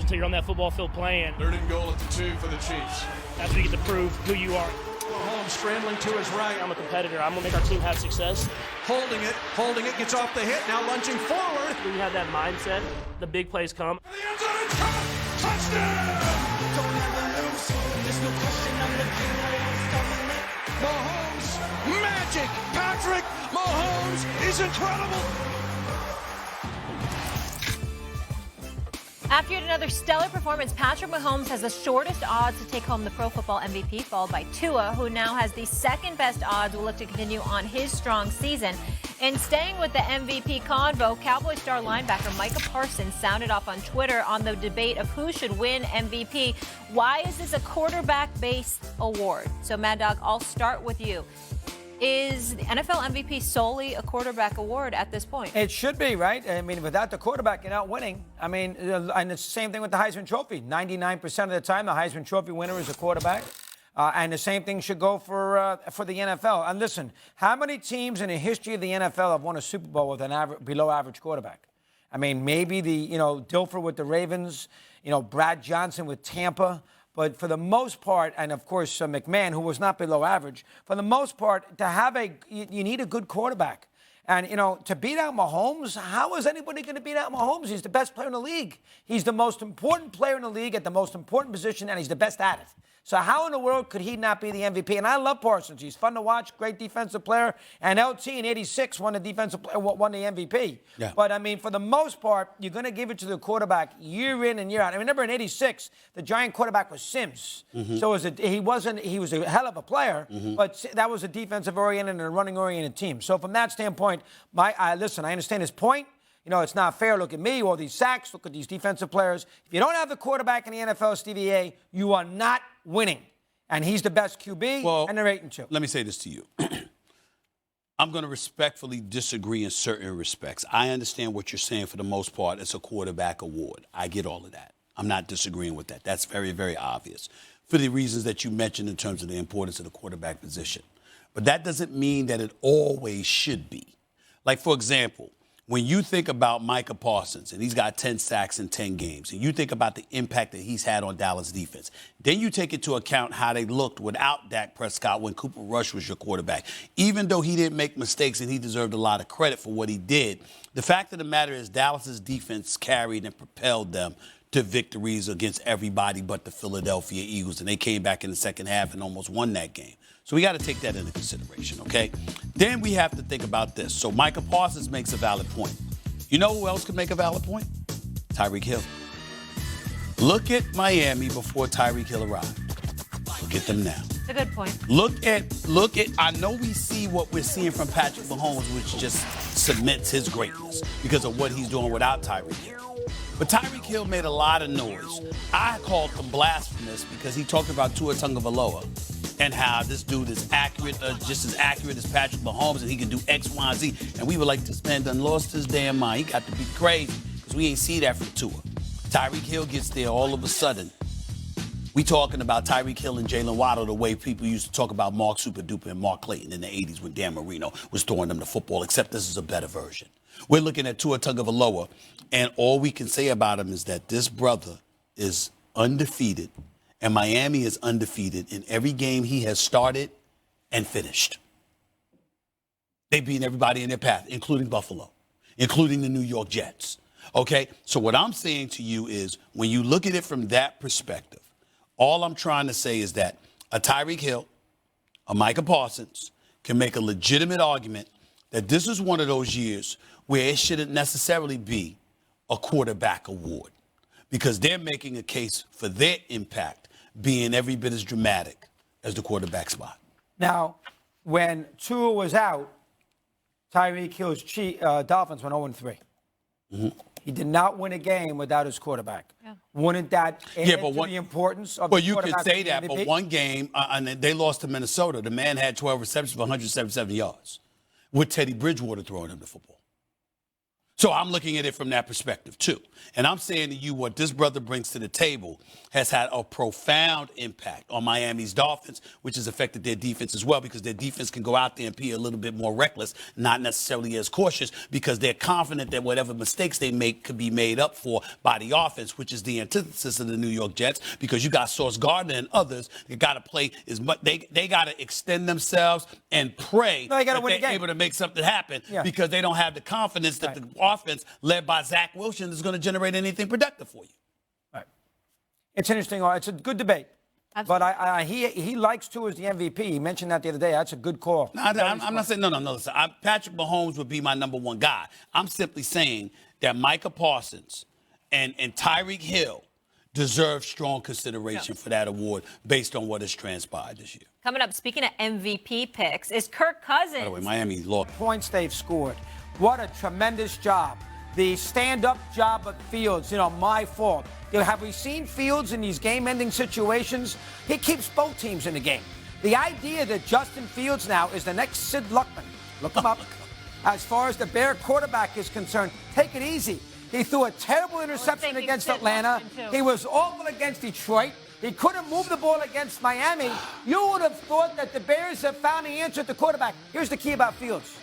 until you're on that football field playing. 3rd and goal at the 2 for the Chiefs. That's when you get to prove who you are. Mahomes scrambling to his right. I'm a competitor. I'm going to make our team have success. Holding it, gets off the hit, now lunging forward. When you have that mindset, the big plays come. The end zone, touchdown! Don't ever lose. There's no question I'm the king. Mahomes, magic! Patrick Mahomes is incredible! After yet another stellar performance, Patrick Mahomes has the shortest odds to take home the Pro Football MVP, followed by Tua, who now has the second best odds, will look to continue on his strong season. And staying with the MVP convo, Cowboys star linebacker Micah Parsons sounded off on Twitter on the debate of who should win MVP. Why is this a quarterback-based award? So, Mad Dog, I'll start with you. Is the NFL MVP solely a quarterback award at this point? It should be, right? I mean, without the quarterback, you're not winning. I mean, and it's the same thing with the Heisman Trophy. 99% of the time, the Heisman Trophy winner is a quarterback. And the same thing should go for the NFL. And listen, how many teams in the history of the NFL have won a Super Bowl with an below-average quarterback? I mean, maybe Dilfer with the Ravens, Brad Johnson with Tampa. But for the most part, and of course McMahon, who was not below average, for the most part, you need a good quarterback. And, to beat out Mahomes, how is anybody going to beat out Mahomes? He's the best player in the league. He's the most important player in the league at the most important position, and he's the best at it. So how in the world could he not be the MVP? And I love Parsons. He's fun to watch, great defensive player. And LT in '86 won the MVP. Yeah. But, I mean, for the most part, you're going to give it to the quarterback year in and year out. I remember in '86, the Giant quarterback was Sims. Mm-hmm. So he was a hell of a player, but that was a defensive-oriented and a running-oriented team. So from that standpoint, listen, I understand his point. It's not fair. Look at me, all these sacks. Look at these defensive players. If you don't have the quarterback in the NFL, Stevie A, you are not winning. And he's the best QB, and they're 8-2. Let me say this to you. I'm going to respectfully disagree in certain respects. I understand what you're saying for the most part. It's a quarterback award. I get all of that. I'm not disagreeing with that. That's very, very obvious for the reasons that you mentioned in terms of the importance of the quarterback position. But that doesn't mean that it always should be. Like, for example, when you think about Micah Parsons, and he's got 10 sacks in 10 games, and you think about the impact that he's had on Dallas defense, then you take into account how they looked without Dak Prescott when Cooper Rush was your quarterback. Even though he didn't make mistakes and he deserved a lot of credit for what he did, the fact of the matter is Dallas's defense carried and propelled them to victories against everybody but the Philadelphia Eagles, and they came back in the second half and almost won that game. So we got to take that into consideration, okay? Then we have to think about this. So Micah Parsons makes a valid point. You know who else could make a valid point? Tyreek Hill. Look at Miami before Tyreek Hill arrived. Look at them now. It's a good point. Look at, I know we see what we're seeing from Patrick Mahomes, which just cements his greatness because of what he's doing without Tyreek Hill. But Tyreek Hill made a lot of noise. I called him blasphemous because he talked about Tua Tagovailoa and how this dude is accurate, just as accurate as Patrick Mahomes, and he can do X, Y, and Z. And we were like, this man done lost his damn mind. He got to be crazy because we ain't see that from Tua. Tyreek Hill gets there all of a sudden. We talking about Tyreek Hill and Jalen Waddle the way people used to talk about Mark Super Duper and Mark Clayton in the 80s when Dan Marino was throwing them the football, except this is a better version. We're looking at Tua Tagovailoa, and all we can say about him is that this brother is undefeated, and Miami is undefeated in every game he has started and finished. They've beaten everybody in their path, including Buffalo, including the New York Jets. Okay? So what I'm saying to you is when you look at it from that perspective, all I'm trying to say is that a Tyreek Hill, a Micah Parsons can make a legitimate argument that this is one of those years where it shouldn't necessarily be a quarterback award because they're making a case for their impact being every bit as dramatic as the quarterback spot. Now, when Tua was out, Tyreek Hill's Dolphins went 0-3. Mm-hmm. He did not win a game without his quarterback. Yeah. Wouldn't that add to the importance of the quarterback? Well, you could say that, but one game, and they lost to Minnesota. The man had 12 receptions for 177 yards with Teddy Bridgewater throwing him the football. So I'm looking at it from that perspective, too. And I'm saying to you what this brother brings to the table has had a profound impact on Miami's Dolphins, which has affected their defense as well, because their defense can go out there and be a little bit more reckless, not necessarily as cautious, because they're confident that whatever mistakes they make could be made up for by the offense, which is the antithesis of the New York Jets, because you got Sauce Gardner and others that got to play as much. They got to extend themselves and pray they that win the they're game. able to make something happen because they don't have the confidence that the offense led by Zach Wilson is going to generate anything productive for you. Right. It's interesting. It's a good debate. Absolutely. But he likes to as the MVP. He mentioned that the other day. That's a good call. No, I'm not saying no. Listen, Patrick Mahomes would be my number one guy. I'm simply saying that Micah Parsons and Tyreek Hill deserve strong consideration for that award based on what has transpired this year. Coming up, speaking of MVP picks, is Kirk Cousins. By the way, Miami lost. Points they've scored. What a tremendous job. The stand-up job of Fields, my fault. Have we seen Fields in these game-ending situations? He keeps both teams in the game. The idea that Justin Fields now is the next Sid Luckman, look him up, as far as the Bear quarterback is concerned, take it easy. He threw a terrible interception against Sid Atlanta. Luckman, too. He was awful against Detroit. He couldn't move the ball against Miami. You would have thought that the Bears have found the answer at the quarterback. Here's the key about Fields.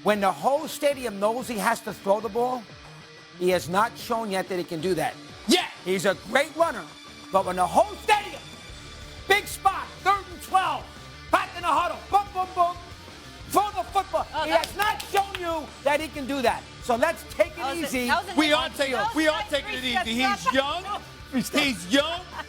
When the whole stadium knows he has to throw the ball, he has not shown yet that he can do that. Yeah, he's a great runner, but when the whole stadium, big spot, 3rd and 12, back in the huddle, boom, boom, boom, throw the football. He has not shown you that he can do that. So let's take it easy. We are taking it easy. He's young.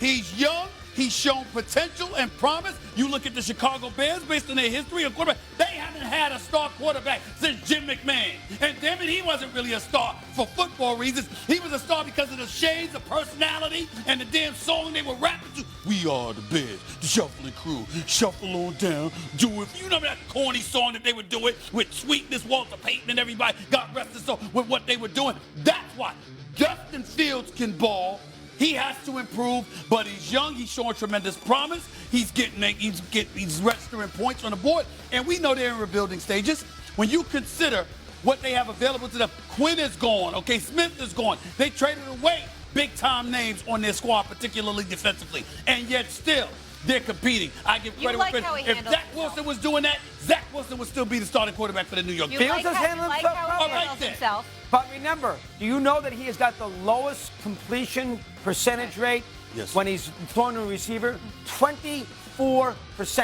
He's young. He's shown potential and promise. You look at the Chicago Bears based on their history of quarterback. They haven't had a star quarterback since Jim McMahon. And damn it, he wasn't really a star for football reasons. He was a star because of the shades of personality and the damn song they were rapping to. We are the Bears, the shuffling crew. Shuffle on down, do it. You remember that corny song that they were doing with Sweetness, Walter Payton, and everybody got rested so with what they were doing? That's why Justin Fields can ball. He has to improve, but he's young. He's showing tremendous promise. He's registering points on the board, and we know they're in rebuilding stages. When you consider what they have available to them, Quinn is gone. Okay, Smith is gone. They traded away big-time names on their squad, particularly defensively, and yet still they're competing. I give credit where credit. If Zach Wilson was doing that, Zach Wilson would still be the starting quarterback for the New York Jets. Fields is handling himself. But remember, do you know that he has got the lowest completion percentage rate when he's throwing to a receiver? 24%.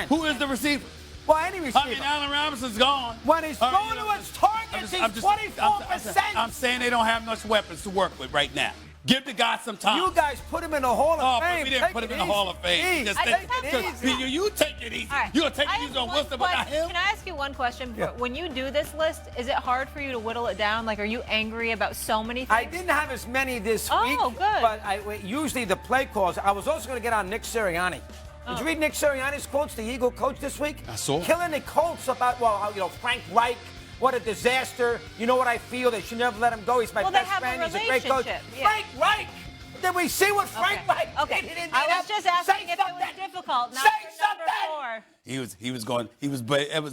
Who is the receiver? Well, any receiver. I mean, Allen Robinson's gone. When he's throwing to his targets, he's 24%. I'm saying they don't have much weapons to work with right now. Give the guy some time. You guys put him in the Hall of Fame. But we didn't put him in the Hall of Fame. You take it easy. Right. You're going to take it easy on Wilson, but not him? Can I ask you one question? Yeah. When you do this list, is it hard for you to whittle it down? Like, are you angry about so many things? I didn't have as many this week. Oh, good. But usually the play calls. I was also going to get on Nick Sirianni. Did you read Nick Sirianni's quotes, the Eagle coach this week? I saw. Killing the Colts about, Frank Reich. What a disaster. You know what I feel? They should never let him go. He's my best friend. He's a great coach. Yeah. Frank Reich. Did we see what Frank Reich did in Indianapolis? I was just asking if it was difficult. Now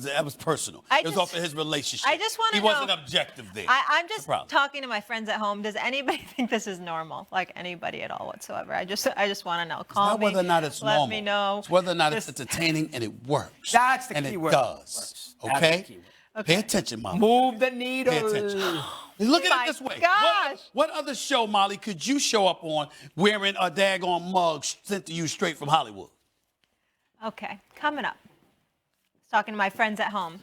That was personal. It was off of his relationship. I just want to know. He wasn't objective there. I'm just talking to my friends at home. Does anybody think this is normal? Like anybody at all whatsoever? I just want to know. Call me. It's not whether or not it's normal. Let me know. It's whether or not it's entertaining and it works. That's the key and word. it does. Okay? Pay attention, Mama. Move the needle. Pay attention. Look at it this way. Gosh. What other show, Molly, could you show up on wearing a daggone mug sent to you straight from Hollywood? Okay, coming up. Talking to my friends at home.